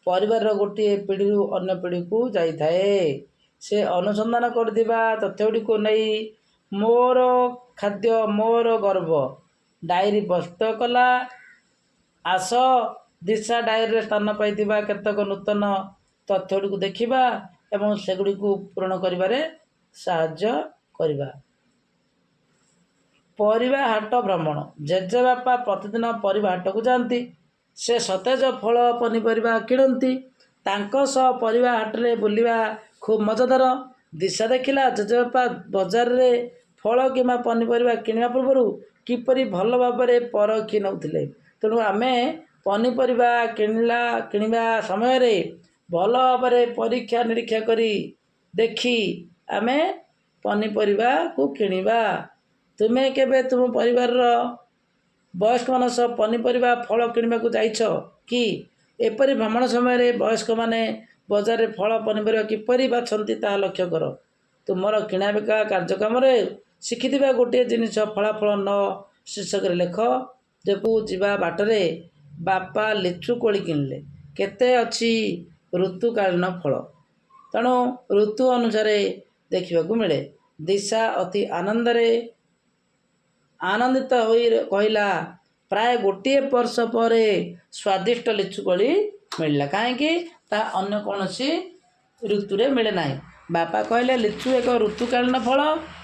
ପରିବାରର ଗୋଟିଏ ପିଢ଼ିରୁ ଅନ୍ୟ ପିଢ଼ିକୁ ଯାଇଥାଏ। ସେ ଅନୁସନ୍ଧାନ କରିଥିବା ତଥ୍ୟଗୁଡ଼ିକୁ ନେଇ ମୋର ଖାଦ୍ୟ ମୋର ଗର୍ବ ଡାଏରୀ ପ୍ରସ୍ତୁତ କଲା। ଆସ ଦିଶା ଡାଏରୀରେ ସ୍ଥାନ ପାଇଥିବା କେତେକ ନୂତନ ତଥ୍ୟଗୁଡ଼ିକୁ ଦେଖିବା ଏବଂ ସେଗୁଡ଼ିକୁ ପୂରଣ କରିବାରେ ସାହାଯ୍ୟ କରିବା। ପରିବା ହାଟ ଭ୍ରମଣ। ଜେଜେବାପା ପ୍ରତିଦିନ ପରିବା ହାଟକୁ ଯାଆନ୍ତି। ସେ ସତେଜ ଫଳ ପନିପରିବା କିଣନ୍ତି। ତାଙ୍କ ସହ ପରିବା ହାଟରେ ବୁଲିବା ଖୁବ୍ ମଜାଦାର। ଦିଶା ଦେଖିଲା ଜେଜେବାପା ବଜାରରେ ଫଳ କିମ୍ବା ପନିପରିବା କିଣିବା ପୂର୍ବରୁ କିପରି ଭଲ ଭାବରେ ପରଖି ନେଉଥିଲେ। ତେଣୁ ଆମେ ପନିପରିବା କିଣିବା ସମୟରେ ଭଲ ଭାବରେ ପରୀକ୍ଷା ନିରୀକ୍ଷା କରି ଦେଖି ଆମେ ପନିପରିବାକୁ କିଣିବା। ତୁମେ କେବେ ତୁମ ପରିବାରର ବୟସ୍କମାନଙ୍କ ସହ ପନିପରିବା ଫଳ କିଣିବାକୁ ଯାଇଛ କି? ଏପରି ଭ୍ରମଣ ସମୟରେ ବୟସ୍କମାନେ ବଜାରରେ ଫଳ ପନିପରିବା କିପରି ବାଛନ୍ତି ତାହା ଲକ୍ଷ୍ୟ କର। ତୁମର କିଣାବିକା କାର୍ଯ୍ୟକ୍ରମରେ ଶିଖିଥିବା ଗୋଟିଏ ଜିନିଷ ଫଳାଫଳ 9 ଶୀର୍ଷକରେ ଲେଖ। ଯେକୁ ଯିବା ବାଟରେ ବାପା ଲିଚୁ କୋଳି କିଣିଲେ। କେତେ ଅଛି ଋତୁକାଳୀନ ଫଳ, ତେଣୁ ଋତୁ ଅନୁସାରେ ଦେଖିବାକୁ ମିଳେ। ଦିଶା ଅତି ଆନନ୍ଦିତ ହୋଇ କହିଲା, ପ୍ରାୟ ଗୋଟିଏ ବର୍ଷ ପରେ ସ୍ୱାଦିଷ୍ଟ ଲିଚୁ କୋଳି ମିଳିଲା। କାହିଁକି? ତାହା ଅନ୍ୟ କୌଣସି ଋତୁରେ ମିଳେ ନାହିଁ। ବାପା କହିଲେ ଲିଚୁ ଏକ ଋତୁକାଳୀନ ଫଳ,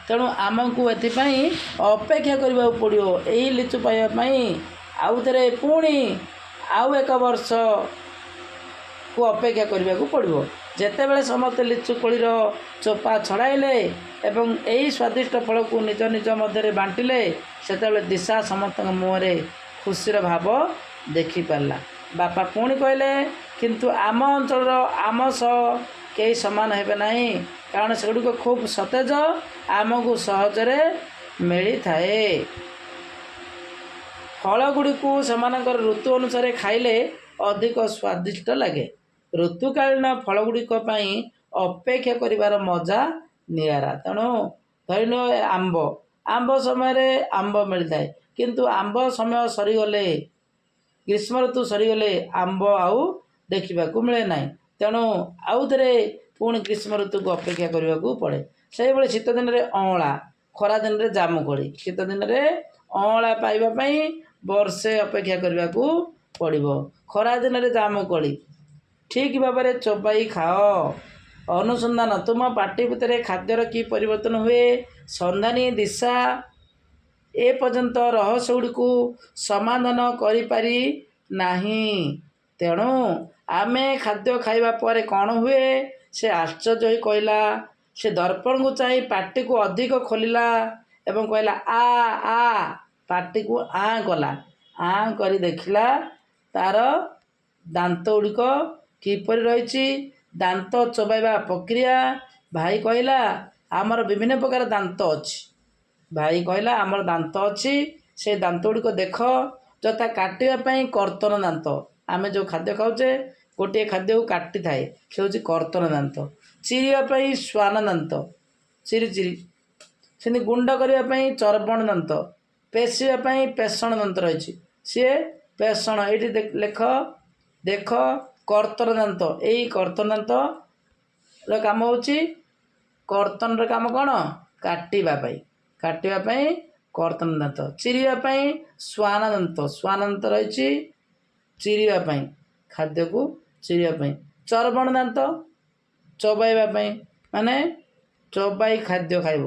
ତେଣୁ ଆମକୁ ଏଥିପାଇଁ ଅପେକ୍ଷା କରିବାକୁ ପଡ଼ିବ। ଏହି ଲିଚୁ ପାଇବା ପାଇଁ ଆଉ ଥରେ ପୁଣି ଆଉ 1 ବର୍ଷକୁ ଅପେକ୍ଷା କରିବାକୁ ପଡ଼ିବ। ଯେତେବେଳେ ସମସ୍ତେ ଲିଚୁ କୋଳିର ଚୋପା ଛଡ଼ାଇଲେ ଏବଂ ଏହି ସ୍ୱାଦିଷ୍ଟ ଫଳକୁ ନିଜ ନିଜ ମଧ୍ୟରେ ବାଣ୍ଟିଲେ, ସେତେବେଳେ ଦିଶା ସମସ୍ତଙ୍କ ମୁହଁରେ ଖୁସିର ଭାବ ଦେଖିପାରିଲା। ବାପା ପୁଣି କହିଲେ, କିନ୍ତୁ ଆମ ଅଞ୍ଚଳର ଆମ ସହ କେହି ସମାନ ହେବେ ନାହିଁ, କାରଣ ସେଗୁଡ଼ିକ ଖୁବ୍ ସତେଜ, ଆମକୁ ସହଜରେ ମିଳିଥାଏ। ଫଳଗୁଡ଼ିକୁ ସେମାନଙ୍କର ଋତୁ ଅନୁସାରେ ଖାଇଲେ ଅଧିକ ସ୍ୱାଦିଷ୍ଟ ଲାଗେ। ଋତୁକାଳୀନ ଫଳଗୁଡ଼ିକ ପାଇଁ ଅପେକ୍ଷା କରିବାର ମଜା ନିଆରା। ତେଣୁ ଧରିନିଅ ଆମ୍ବ ସମୟରେ ଆମ୍ବ ମିଳିଥାଏ, କିନ୍ତୁ ଆମ୍ବ ସମୟ ସରିଗଲେ, ଗ୍ରୀଷ୍ମ ଋତୁ ସରିଗଲେ ଆମ୍ବ ଆଉ ଦେଖିବାକୁ ମିଳେ ନାହିଁ। ତେଣୁ ଆଉ ଥରେ ପୁଣି ଗ୍ରୀଷ୍ମ ଋତୁକୁ ଅପେକ୍ଷା କରିବାକୁ ପଡ଼େ। ସେହିଭଳି ଶୀତ ଦିନରେ ଅଁଳା, ଖରା ଦିନରେ ଜାମୁକୋଳି। ଶୀତ ଦିନରେ ଅଁଳା ପାଇବା ପାଇଁ ବର୍ଷେ ଅପେକ୍ଷା କରିବାକୁ ପଡ଼ିବ। ଖରା ଦିନରେ ଜାମୁକୋଳି ଠିକ୍ ଭାବରେ ଚୋବାଇ ଖାଅ। ଅନୁସନ୍ଧାନ, ତୁମ ପାଟି ଭିତରେ ଖାଦ୍ୟର କି ପରିବର୍ତ୍ତନ ହୁଏ? ସନ୍ଧାନୀ ଦିଶା ଏପର୍ଯ୍ୟନ୍ତ ରହସ୍ୟଗୁଡ଼ିକୁ ସମାଧାନ କରିପାରି ନାହିଁ। ତେଣୁ ଆମେ ଖାଦ୍ୟ ଖାଇବା ପରେ କ'ଣ ହୁଏ? ସେ ଆଶ୍ଚର୍ଯ୍ୟ ହୋଇ କହିଲା। ସେ ଦର୍ପଣକୁ ଚାହିଁ ପାଟିକୁ ଅଧିକ ଖୋଲିଲା ଏବଂ କହିଲା, ଆ ଆ। ପାଟିକୁ ଆଁ କଲା। ଆଁ କରି ଦେଖିଲା ତା'ର ଦାନ୍ତଗୁଡ଼ିକ କିପରି ରହିଛି। ଦାନ୍ତ ଚୋବାଇବା ପ୍ରକ୍ରିୟା। ଭାଇ କହିଲା, ଆମର ବିଭିନ୍ନ ପ୍ରକାର ଦାନ୍ତ ଅଛି। ସେ ଦାନ୍ତଗୁଡ଼ିକ ଦେଖ। ଯଥା କାଟିବା ପାଇଁ କର୍ତ୍ତନ ଦାନ୍ତ। ଆମେ ଯେଉଁ ଖାଦ୍ୟ ଖାଉଛେ, ଗୋଟିଏ ଖାଦ୍ୟକୁ କାଟିଥାଏ, ସେ ହେଉଛି କର୍ତ୍ତନ ଦାନ୍ତ। ଚିରିବା ପାଇଁ ଶ୍ୱାନ ଦାନ୍ତ, ଚିରି ସେମିତି ଗୁଣ୍ଡ କରିବା ପାଇଁ ଚର୍ବଣ ଦାନ୍ତ। ପେଷିବା ପାଇଁ ପେଷଣ ଦାନ୍ତ ରହିଛି, ସିଏ ପେଷଣ। ଏଇଠି ଦେଖ କର୍ତ୍ତନ ଦାନ୍ତ। ଏଇ କର୍ତ୍ତନ ଦାନ୍ତର କାମ ହେଉଛି, କର୍ତ୍ତନର କାମ କ'ଣ? କାଟିବା ପାଇଁ କର୍ତ୍ତନ ଦାନ୍ତ। ଚିରିବା ପାଇଁ ଶ୍ୱାନ ଦାନ୍ତ ରହିଛି, ଚିରିବା ପାଇଁ, ଖାଦ୍ୟକୁ ଚିରିବା ପାଇଁ। ଚର୍ବଣ ଦାନ୍ତ ଚୋବାଇବା ପାଇଁ, ମାନେ ଚୋବାଇ ଖାଦ୍ୟ ଖାଇବ।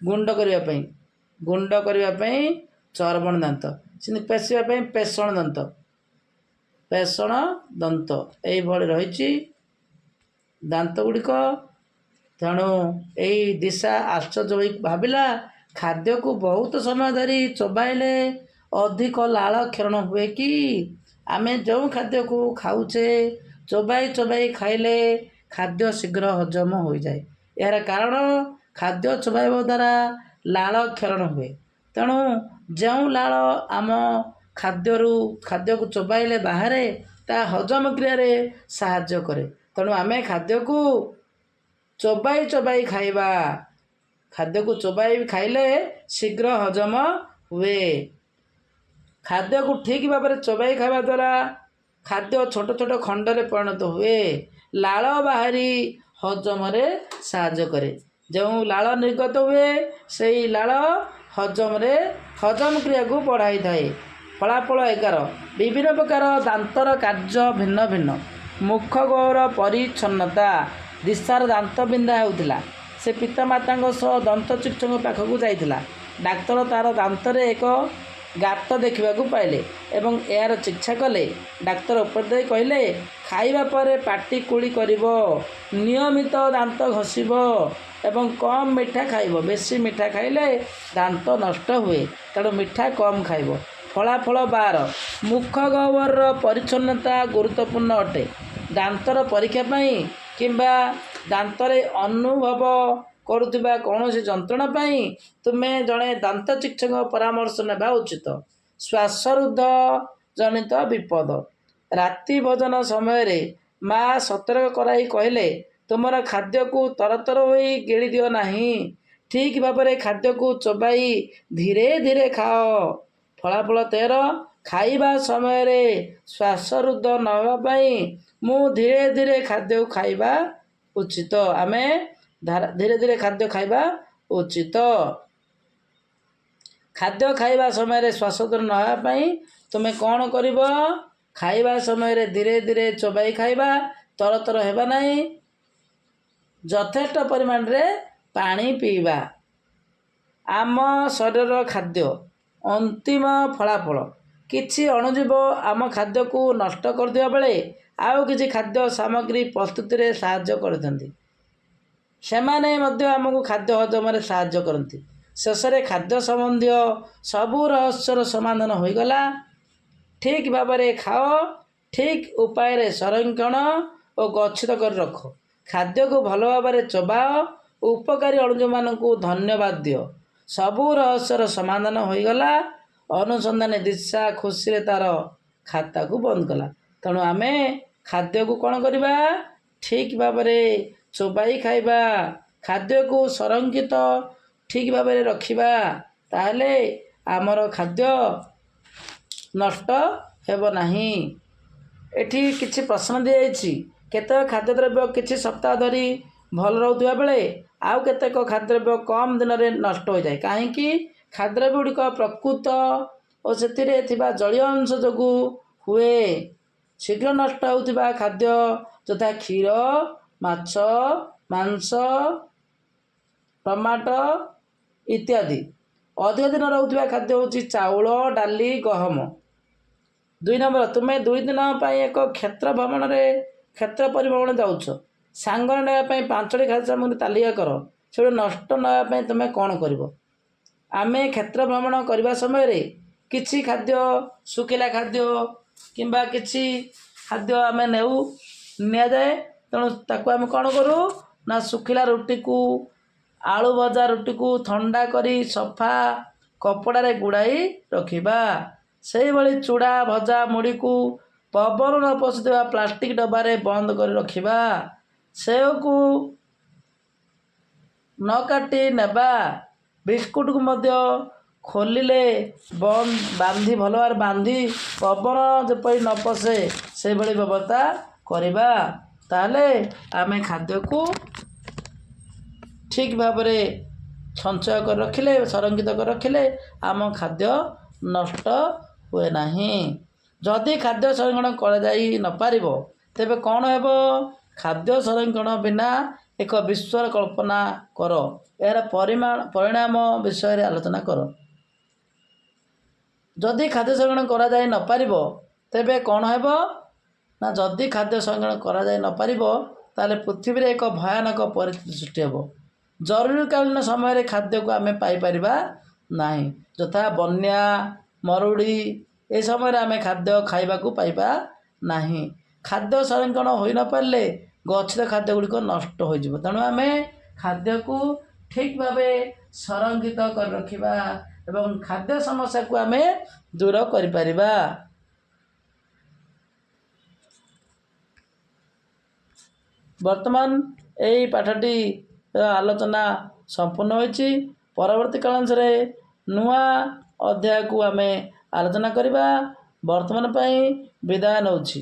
ଗୁଣ୍ଡ କରିବା ପାଇଁ ଚର୍ବଣ ଦାନ୍ତ। ସେମିତି ପେଷିବା ପାଇଁ ପେଷଣ ଦନ୍ତ। ଏଇଭଳି ରହିଛି ଦାନ୍ତଗୁଡ଼ିକ। ତେଣୁ ଏଇ ଦିଶା ଆଶ୍ଚର୍ଯ୍ୟ ହୋଇ ଭାବିଲା, ଖାଦ୍ୟକୁ ବହୁତ ସମୟ ଧରି ଚୋବାଇଲେ ଅଧିକ ଲାଳ କ୍ଷରଣ ହୁଏ କି? ଆମେ ଯେଉଁ ଖାଦ୍ୟକୁ ଖାଉଛେ, ଚୋବାଇ ଖାଇଲେ ଖାଦ୍ୟ ଶୀଘ୍ର ହଜମ ହୋଇଯାଏ। ଏହାର କାରଣ, ଖାଦ୍ୟ ଚୋବାଇବା ଦ୍ୱାରା ଲାଳ କ୍ଷରଣ ହୁଏ। ତେଣୁ ଯେଉଁ ଲାଳ ଆମ ଖାଦ୍ୟକୁ ଚୋବାଇଲେ ବାହାରେ, ତାହା ହଜମ କ୍ରିୟାରେ ସାହାଯ୍ୟ କରେ। ତେଣୁ ଆମେ ଖାଦ୍ୟକୁ ଚୋବାଇ ଖାଇବା। ଖାଦ୍ୟକୁ ଚୋବାଇ ଖାଇଲେ ଶୀଘ୍ର ହଜମ ହୁଏ। ଖାଦ୍ୟକୁ ଠିକ୍ ଭାବରେ ଚୋବାଇ ଖାଇବା ଦ୍ୱାରା ଖାଦ୍ୟ ଛୋଟ ଛୋଟ ଖଣ୍ଡରେ ପରିଣତ ହୁଏ। ଲାଳ ବାହାରି ହଜମରେ ସାହାଯ୍ୟ କରେ। ଯେଉଁ ଲାଳ ନିର୍ଗତ ହୁଏ, ସେହି ଲାଳ ହଜମ କ୍ରିୟାକୁ ବଢ଼ାଇଥାଏ। ଫଳାଫଳ 11। ବିଭିନ୍ନ ପ୍ରକାର ଦାନ୍ତର କାର୍ଯ୍ୟ ଭିନ୍ନ ଭିନ୍ନ। ମୁଖ ଗହ୍ୱର ପରିଚ୍ଛନ୍ନତା। ଦିଶାର ଦାନ୍ତ ବିନ୍ଧା ହେଉଥିଲା। ସେ ପିତାମାତାଙ୍କ ସହ ଦନ୍ତ ଚିକିତ୍ସକଙ୍କ ପାଖକୁ ଯାଇଥିଲା। ଡାକ୍ତର ତା'ର ଦାନ୍ତରେ ଏକ ଗାତ ଦେଖିବାକୁ ପାଇଲେ ଏବଂ ଏହାର ଚିକିତ୍ସା କଲେ। ଡାକ୍ତର ଉପଦେଶ ଦେଇ କହିଲେ, ଖାଇବା ପରେ ପାଟି କୁଳି କରିବ, ନିୟମିତ ଦାନ୍ତ ଘଷିବ ଏବଂ କମ୍ ମିଠା ଖାଇବ। ବେଶୀ ମିଠା ଖାଇଲେ ଦାନ୍ତ ନଷ୍ଟ ହୁଏ, ତେଣୁ ମିଠା କମ୍ ଖାଇବ। ଫଳାଫଳ 12। ମୁଖ ଗହ୍ୱରର ପରିଚ୍ଛନ୍ନତା ଗୁରୁତ୍ୱପୂର୍ଣ୍ଣ ଅଟେ। ଦାନ୍ତର ପରୀକ୍ଷା ପାଇଁ କିମ୍ବା ଦାନ୍ତରେ ଅନୁଭବ କରୁଥିବା କୌଣସି ଯନ୍ତ୍ରଣା ପାଇଁ ତୁମେ ଜଣେ ଦାନ୍ତ ଚିକିତ୍ସକଙ୍କ ପରାମର୍ଶ ନେବା ଉଚିତ। ଶ୍ୱାସରୁଦ୍ଧ ଜନିତ ବିପଦ। ରାତ୍ରି ଭୋଜନ ସମୟରେ ମା ସତର୍କ କରାଇ କହିଲେ, ତୁମର ଖାଦ୍ୟକୁ ତରତର ହୋଇ ଗିଳି ଦିଅ ନାହିଁ। ଠିକ୍ ଭାବରେ ଖାଦ୍ୟକୁ ଚୋବାଇ ଧୀରେ ଧୀରେ ଖାଅ। ଫଳାଫଳ 13। ଖାଇବା ସମୟରେ ଶ୍ୱାସରୁଦ୍ଧ ନ ହେବା ପାଇଁ ମୁଁ ଧୀରେ ଧୀରେ ଖାଦ୍ୟକୁ ଖାଇବା ଉଚିତ। ଆମେ ଧୀରେ ଧୀରେ ଖାଦ୍ୟ ଖାଇବା ଉଚିତ। ଖାଦ୍ୟ ଖାଇବା ସମୟରେ ଶ୍ୱାସରୁଦ୍ଧ ନ ହେବା ପାଇଁ ତୁମେ କ'ଣ କରିବ? ଖାଇବା ସମୟରେ ଧୀରେ ଧୀରେ ଚୋବାଇ ଖାଇବା, ତରତର ହେବା ନାହିଁ। ଯଥେଷ୍ଟ ପରିମାଣରେ ପାଣି ପିଇବା। ଆମ ଶରୀରର ଖାଦ୍ୟ ଅନ୍ତିମ ଫଳାଫଳ। କିଛି ଅଣୁଜୀବ ଆମ ଖାଦ୍ୟକୁ ନଷ୍ଟ କରୁଥିବା ବେଳେ ଆଉ କିଛି ଖାଦ୍ୟ ସାମଗ୍ରୀ ପ୍ରସ୍ତୁତିରେ ସାହାଯ୍ୟ କରିଥାନ୍ତି। ସେମାନେ ମଧ୍ୟ ଆମକୁ ଖାଦ୍ୟ ହଜମରେ ସାହାଯ୍ୟ କରନ୍ତି। ଶେଷରେ ଖାଦ୍ୟ ସମ୍ବନ୍ଧୀୟ ସବୁ ରହସ୍ୟର ସମାଧାନ ହୋଇଗଲା। ଠିକ୍ ଭାବରେ ଖାଅ, ଠିକ୍ ଉପାୟରେ ସଂରକ୍ଷଣ ଓ ଗଚ୍ଛିତ କରି ରଖ। ଖାଦ୍ୟକୁ ଭଲ ଭାବରେ ଚୋବାଅ, ଉପକାରୀ ଅଣୁଜୀବମାନଙ୍କୁ ଧନ୍ୟବାଦ ଦିଅ। ସବୁ ରହସ୍ୟର ସମାଧାନ ହୋଇଗଲା। ଅନୁସନ୍ଧାନୀ ଦିଶା ଖୁସିରେ ତା'ର ଖାତାକୁ ବନ୍ଦ କଲା। ତେଣୁ ଆମେ ଖାଦ୍ୟକୁ କ'ଣ କରିବା? ଠିକ୍ ଭାବରେ ଚୋବାଇ ଖାଇବା, ଖାଦ୍ୟକୁ ସଂରକ୍ଷିତ ଠିକ୍ ଭାବରେ ରଖିବା। ତାହେଲେ ଆମର ଖାଦ୍ୟ ନଷ୍ଟ ହେବ ନାହିଁ। ଏଠି କିଛି ପ୍ରଶ୍ନ ଦିଆଯାଇଛି। କେତେକ ଖାଦ୍ୟଦ୍ରବ୍ୟ କିଛି ସପ୍ତାହ ଧରି ଭଲ ରହୁଥିବା ବେଳେ ଆଉ କେତେକ ଖାଦ୍ୟଦ୍ରବ୍ୟ କମ୍ ଦିନରେ ନଷ୍ଟ ହୋଇଯାଏ। କାହିଁକି? ଖାଦ୍ୟଦ୍ରବ୍ୟଗୁଡ଼ିକ ପ୍ରକୃତ ଓ ସେଥିରେ ଥିବା ଜଳୀୟ ଅଂଶ ଯୋଗୁଁ ହୁଏ। ଶୀଘ୍ର ନଷ୍ଟ ହେଉଥିବା ଖାଦ୍ୟ ଯଥା କ୍ଷୀର, ମାଛ, ମାଂସ, ଟମାଟୋ ଇତ୍ୟାଦି। ଅଧିକ ଦିନ ରହୁଥିବା ଖାଦ୍ୟ ହେଉଛି ଚାଉଳ, ଡାଲି, ଗହମ। 2 ନମ୍ବର, ତୁମେ 2 ଦିନ ପାଇଁ ଏକ କ୍ଷେତ୍ର ପରିଭ୍ରମଣ ଯାଉଛ। ସାଙ୍ଗରେ ନେବା ପାଇଁ 5ଟି ଖାଦ୍ୟ ସାମଗ୍ରୀ ତାଲିକା କର। ସେଠୁ ନଷ୍ଟ ନେବା ପାଇଁ ତୁମେ କ'ଣ କରିବ? ଆମେ କ୍ଷେତ୍ର ଭ୍ରମଣ କରିବା ସମୟରେ କିଛି ଖାଦ୍ୟ, ଶୁଖିଲା ଖାଦ୍ୟ କିମ୍ବା କିଛି ଖାଦ୍ୟ ଆମେ ନିଆଯାଏ। ତେଣୁ ତାକୁ ଆମେ କ'ଣ କରୁ ନା ଶୁଖିଲା ରୁଟିକୁ, ଆଳୁ ଭଜା ରୁଟିକୁ ଥଣ୍ଡା କରି ସଫା କପଡ଼ାରେ ଗୁଡ଼ାଇ ରଖିବା। ସେହିଭଳି ଚୁଡ଼ା ଭଜା ମୁଢ଼ିକୁ ପବନ ନ ପଶୁଥିବା ପ୍ଲାଷ୍ଟିକ୍ ଡବାରେ ବନ୍ଦ କରି ରଖିବା। ସେଓକୁ ନ କାଟି ନେବା। ବିସ୍କୁଟକୁ ମଧ୍ୟ ଖୋଲିଲେ ବାନ୍ଧି ଭଲ ଭାବରେ ବାନ୍ଧି ପବନ ଯେପରି ନ ପଶେ ସେହିଭଳି ବ୍ୟବସ୍ଥା କରିବା। ତାହେଲେ ଆମେ ଖାଦ୍ୟକୁ ଠିକ୍ ଭାବରେ ସଞ୍ଚୟ କରି ରଖିଲେ, ସଂରକ୍ଷିତ କରି ରଖିଲେ ଆମ ଖାଦ୍ୟ ନଷ୍ଟ ହୁଏ ନାହିଁ। ଯଦି ଖାଦ୍ୟ ସଂରକ୍ଷଣ କରାଯାଇ ନପାରିବ ତେବେ କ'ଣ ହେବ? ଖାଦ୍ୟ ସଂରକ୍ଷଣ ବିନା ଏକ ବିଶ୍ୱର କଳ୍ପନା କର। ଏହାର ପରିଣାମ ବିଷୟରେ ଆଲୋଚନା କର। ଯଦି ଖାଦ୍ୟ ସଂରକ୍ଷଣ କରାଯାଇ ନପାରିବ ତେବେ କ'ଣ ହେବ? ନା ଯଦି ଖାଦ୍ୟ ସଂରକ୍ଷଣ କରାଯାଇ ନପାରିବ ତାହେଲେ ପୃଥିବୀରେ ଏକ ଭୟାନକ ପରିସ୍ଥିତି ସୃଷ୍ଟି ହେବ। ଜରୁରୀକାଳୀନ ସମୟରେ ଖାଦ୍ୟକୁ ଆମେ ପାଇପାରିବା ନାହିଁ। ଯଥା ବନ୍ୟା, ମରୁଡ଼ି, ଏ ସମୟରେ ଆମେ ଖାଦ୍ୟ ଖାଇବାକୁ ପାଇବା ନାହିଁ। ଖାଦ୍ୟ ସଂରକ୍ଷଣ ହୋଇନପାରିଲେ ଗଚ୍ଛିତ ଖାଦ୍ୟଗୁଡ଼ିକ ନଷ୍ଟ ହୋଇଯିବ। ତେଣୁ ଆମେ ଖାଦ୍ୟକୁ ଠିକ୍ ଭାବେ ସଂରକ୍ଷିତ କରି ରଖିବା ଏବଂ ଖାଦ୍ୟ ସମସ୍ୟାକୁ ଆମେ ଦୂର କରିପାରିବା। ବର୍ତ୍ତମାନ ଏହି ପାଠଟି ଆଲୋଚନା ସମ୍ପୂର୍ଣ୍ଣ ହୋଇଛି। ପରବର୍ତ୍ତୀ କାଳାଂଶରେ ନୂଆ ଅଧ୍ୟାୟକୁ ଆମେ ଆଲୋଚନା କରିବା। ବର୍ତ୍ତମାନ ପାଇଁ ବିଦାୟ ନେଉଛି।